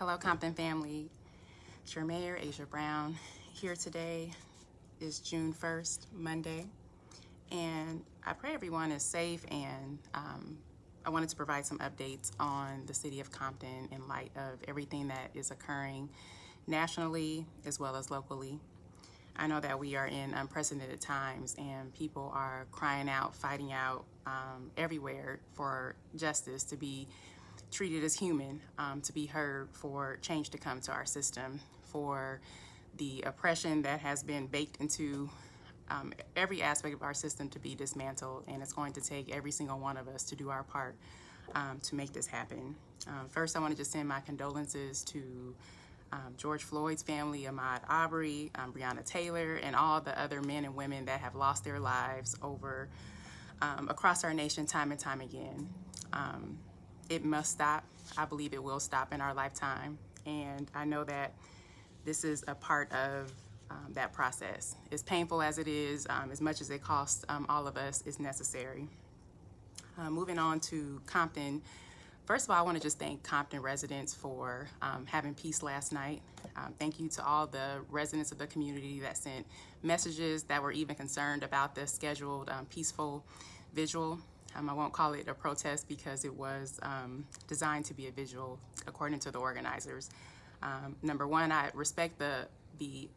Hello, Compton family. It's your Mayor, Asia Brown, here today. Is June 1st, Monday, and I pray everyone is safe, and I wanted to provide some updates on the city of Compton in light of everything that is occurring nationally as well as locally. I know that we are in unprecedented times, and people are crying out, fighting out everywhere for justice, to be treated as human, to be heard, for change to come to our system, for the oppression that has been baked into every aspect of our system to be dismantled. And it's going to take every single one of us to do our part to make this happen. First, I want to just send my condolences to George Floyd's family, Ahmaud Arbery, Breonna Taylor, and all the other men and women that have lost their lives over across our nation time and time again. It must stop. I believe it will stop in our lifetime, and I know that this is a part of that process. As painful as it is, as much as it costs all of us, is necessary. Moving on to Compton. First of all, I want to just thank Compton residents for having peace last night. Thank you to all the residents of the community that sent messages, that were even concerned about the scheduled peaceful vigil. I won't call it a protest because it was designed to be a vigil according to the organizers. Number one, I respect the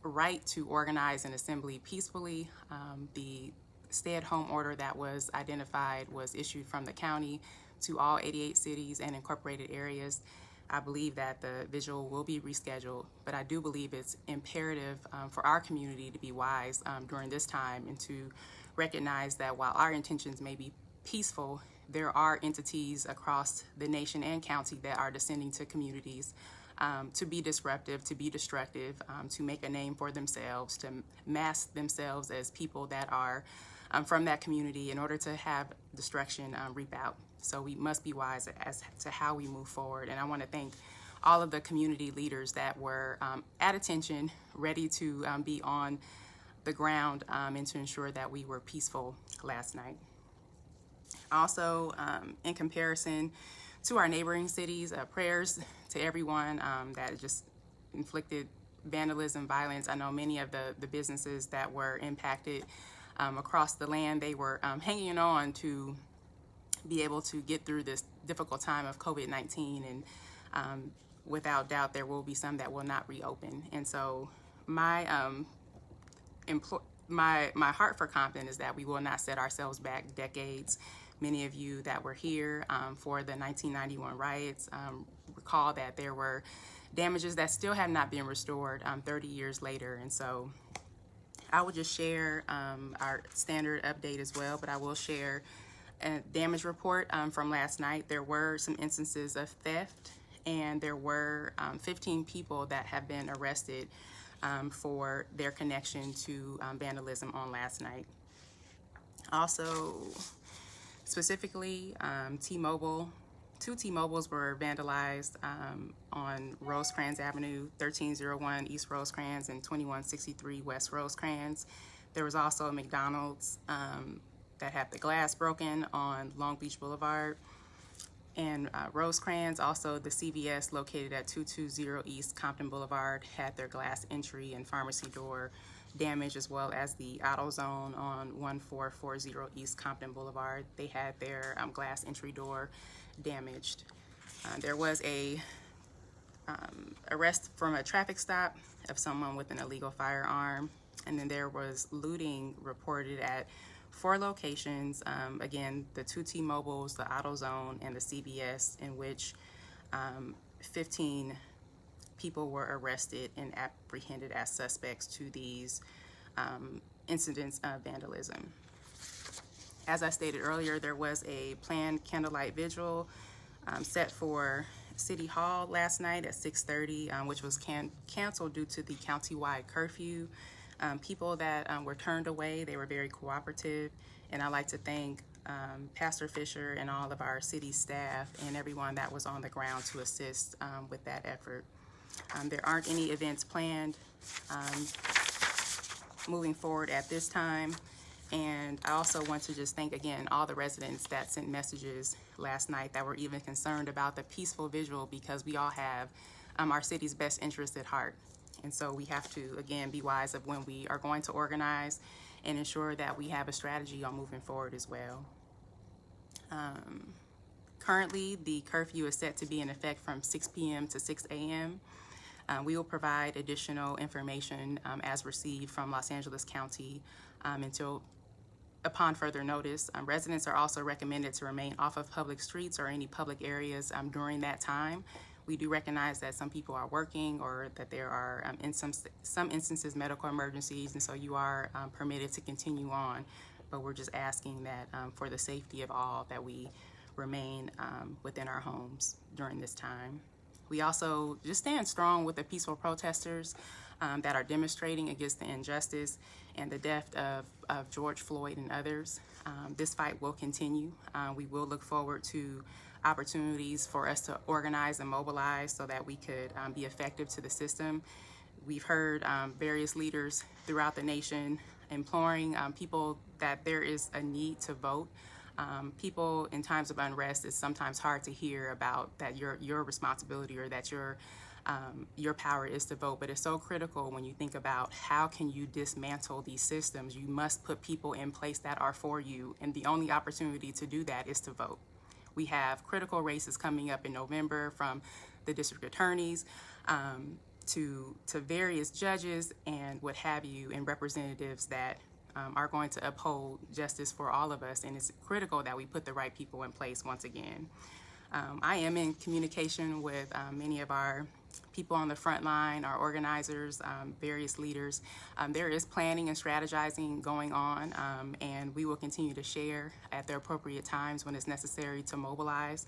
right to organize an assembly peacefully. The stay-at-home order that was identified was issued from the county to all 88 cities and incorporated areas. I believe that the vigil will be rescheduled, but I do believe it's imperative for our community to be wise during this time, and to recognize that while our intentions may be peaceful, there are entities across the nation and county that are descending to communities to be disruptive, to be destructive, to make a name for themselves, to mask themselves as people that are from that community in order to have destruction reap out. So we must be wise as to how we move forward. And I want to thank all of the community leaders that were at attention, ready to be on the ground and to ensure that we were peaceful last night. Also, in comparison to our neighboring cities, prayers to everyone that just inflicted vandalism, violence. I know many of the businesses that were impacted across the land, they were hanging on to be able to get through this difficult time of COVID-19, and without doubt there will be some that will not reopen. And so my heart for Compton is that we will not set ourselves back decades. Many of you that were here for the 1991 riots recall that there were damages that still have not been restored 30 years later. And so I will just share our standard update as well, but I will share a damage report from last night. There were some instances of theft, and there were 15 people that have been arrested for their connection to vandalism on last night. Also, specifically, T-Mobile, 2 T-Mobiles were vandalized on Rosecrans Avenue, 1301 East Rosecrans and 2163 West Rosecrans. There was also a McDonald's that had the glass broken on Long Beach Boulevard and Rosecrans. Also, the CVS located at 220 East Compton Boulevard had their glass entry and pharmacy door damaged, as well as the AutoZone on 1440 East Compton Boulevard. They had their glass entry door damaged. There was a arrest from a traffic stop of someone with an illegal firearm, and then there was looting reported at 4 locations, again, the 2 T-Mobiles, the AutoZone, and the CVS, in which 15 people were arrested and apprehended as suspects to these incidents of vandalism. As I stated earlier, there was a planned candlelight vigil set for City Hall last night at 6:30, which was canceled due to the countywide curfew. People that were turned away, they were very cooperative, and I'd like to thank Pastor Fisher and all of our city staff and everyone that was on the ground to assist with that effort. There aren't any events planned moving forward at this time. And I also want to just thank again all the residents that sent messages last night that were even concerned about the peaceful visual, because we all have our city's best interest at heart. And so we have to, again, be wise of when we are going to organize and ensure that we have a strategy on moving forward as well. Currently, the curfew is set to be in effect from 6 p.m. to 6 a.m. We will provide additional information as received from Los Angeles County until upon further notice. Residents are also recommended to remain off of public streets or any public areas during that time. We do recognize that some people are working, or that there are, in some instances, medical emergencies, and so you are permitted to continue on. But we're just asking that for the safety of all, that we remain within our homes during this time. We also just stand strong with the peaceful protesters that are demonstrating against the injustice and the death of George Floyd and others. This fight will continue. We will look forward to opportunities for us to organize and mobilize so that we could be effective to the system. We've heard various leaders throughout the nation imploring people that there is a need to vote. People in times of unrest, it's sometimes hard to hear about that your responsibility, or that your power is to vote, but it's so critical when you think about how can you dismantle these systems. You must put people in place that are for you, and the only opportunity to do that is to vote. We have critical races coming up in November, from the district attorneys to various judges and what have you, and representatives that are going to uphold justice for all of us, and it's critical that we put the right people in place once again. I am in communication with many of our people on the front line, our organizers, various leaders. There is planning and strategizing going on, and we will continue to share at the appropriate times when it's necessary to mobilize.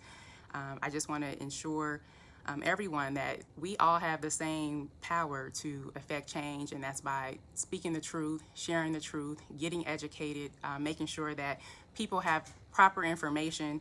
I just want to ensure everyone that we all have the same power to affect change, and that's by speaking the truth, sharing the truth, getting educated, making sure that people have proper information,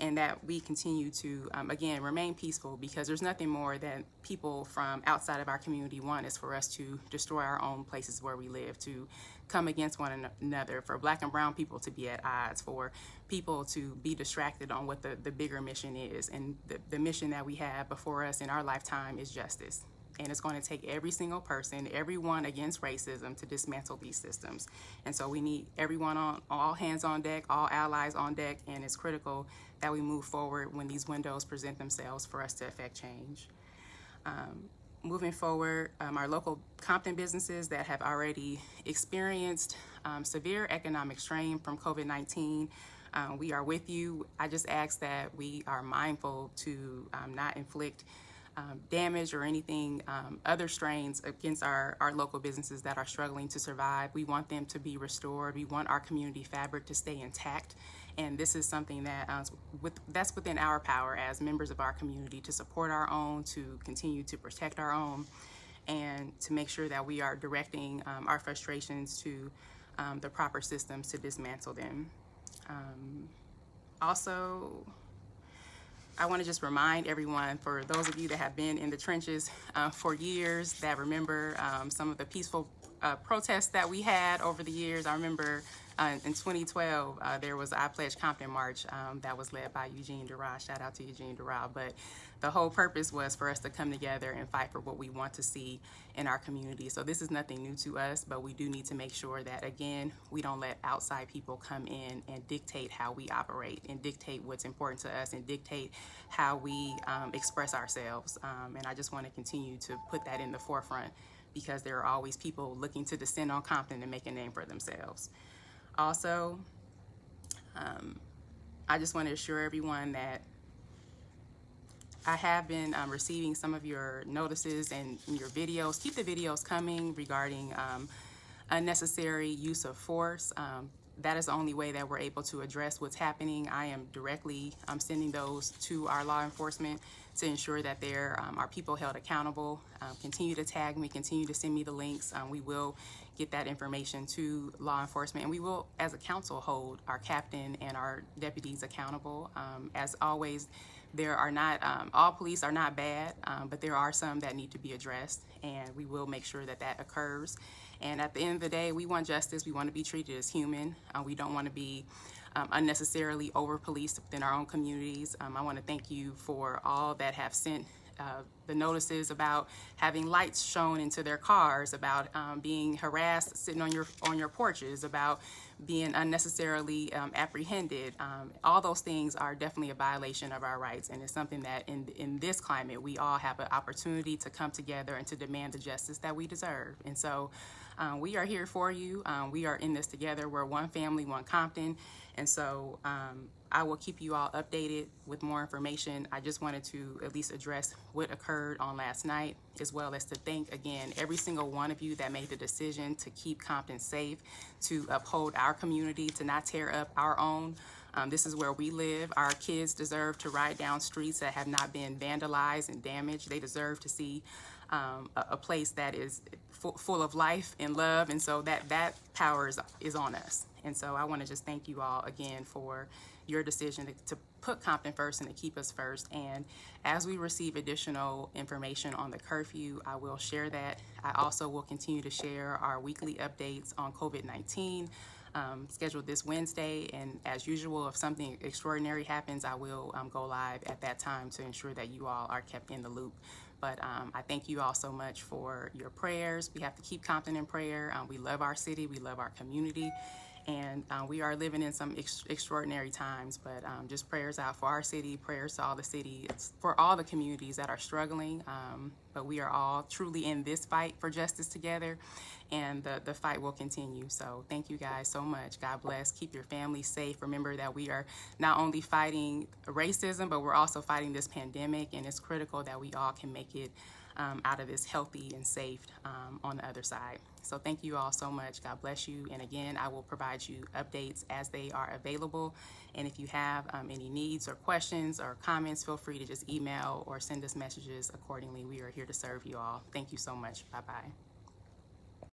and that we continue to, again, remain peaceful, because there's nothing more that people from outside of our community want is for us to destroy our own places where we live, to come against one another, for Black and brown people to be at odds, for people to be distracted on what the bigger mission is. And the mission that we have before us in our lifetime is justice. And it's going to take every single person, everyone against racism, to dismantle these systems. And so we need everyone on, all hands on deck, all allies on deck, and it's critical that we move forward when these windows present themselves for us to affect change. Moving forward, our local Compton businesses that have already experienced severe economic strain from COVID-19, we are with you. I just ask that we are mindful to not inflict damage or anything, other strains against our local businesses that are struggling to survive. We want them to be restored. We want our community fabric to stay intact. And this is something that that's within our power as members of our community, to support our own, to continue to protect our own, and to make sure that we are directing our frustrations to the proper systems to dismantle them. Also, I want to just remind everyone, for those of you that have been in the trenches for years, that remember some of the peaceful protests that we had over the years. I remember in 2012, there was I Pledge Compton March that was led by Eugene Durrell. Shout out to Eugene Durrell. But the whole purpose was for us to come together and fight for what we want to see in our community. So this is nothing new to us, but we do need to make sure that, again, we don't let outside people come in and dictate how we operate, and dictate what's important to us, and dictate how we express ourselves. And I just want to continue to put that in the forefront, because there are always people looking to descend on Compton and make a name for themselves. Also, I just want to assure everyone that I have been receiving some of your notices and your videos. Keep the videos coming regarding unnecessary use of force. That is the only way that we're able to address what's happening. I am directly sending those to our law enforcement to ensure that there are people held accountable. Continue to tag me, continue to send me the links. We will get that information to law enforcement, and we will, as a council, hold our captain and our deputies accountable. As always, there are not, all police are not bad, but there are some that need to be addressed, and we will make sure that that occurs. And at the end of the day, we want justice. We want to be treated as human. We don't want to be unnecessarily over-policed within our own communities. I want to thank you for all that have sent the notices about having lights shown into their cars, about being harassed sitting on your porches, about being unnecessarily apprehended. All those things are definitely a violation of our rights, and it's something that in this climate we all have an opportunity to come together and to demand the justice that we deserve. And so we are here for you. We are in this together. We're one family, one Compton. And so I will keep you all updated with more information. I just wanted to at least address what occurred on last night, as well as to thank again every single one of you that made the decision to keep Compton safe, to uphold our community, to not tear up our own. This is where we live. Our kids deserve to ride down streets that have not been vandalized and damaged. They deserve to see a place that is full of life and love, and so that power is on us. And so I want to just thank you all again for your decision to put Compton first and to keep us first. And as we receive additional information on the curfew, I will share that. I also will continue to share our weekly updates on COVID-19 scheduled this Wednesday. And as usual, if something extraordinary happens, I will go live at that time to ensure that you all are kept in the loop. But I thank you all so much for your prayers. We have to keep Compton in prayer. We love our city. We love our community. And we are living in some extraordinary times, but just prayers out for our city, prayers to all the city, it's for all the communities that are struggling. But we are all truly in this fight for justice together, and the fight will continue. So thank you guys so much. God bless. Keep your family safe. Remember that we are not only fighting racism, but we're also fighting this pandemic, and it's critical that we all can make it out of this healthy and safe on the other side. So thank you all so much. God bless you. And again, I will provide you updates as they are available. And if you have any needs or questions or comments, feel free to just email or send us messages accordingly. We are here to serve you all. Thank you so much. Bye-bye.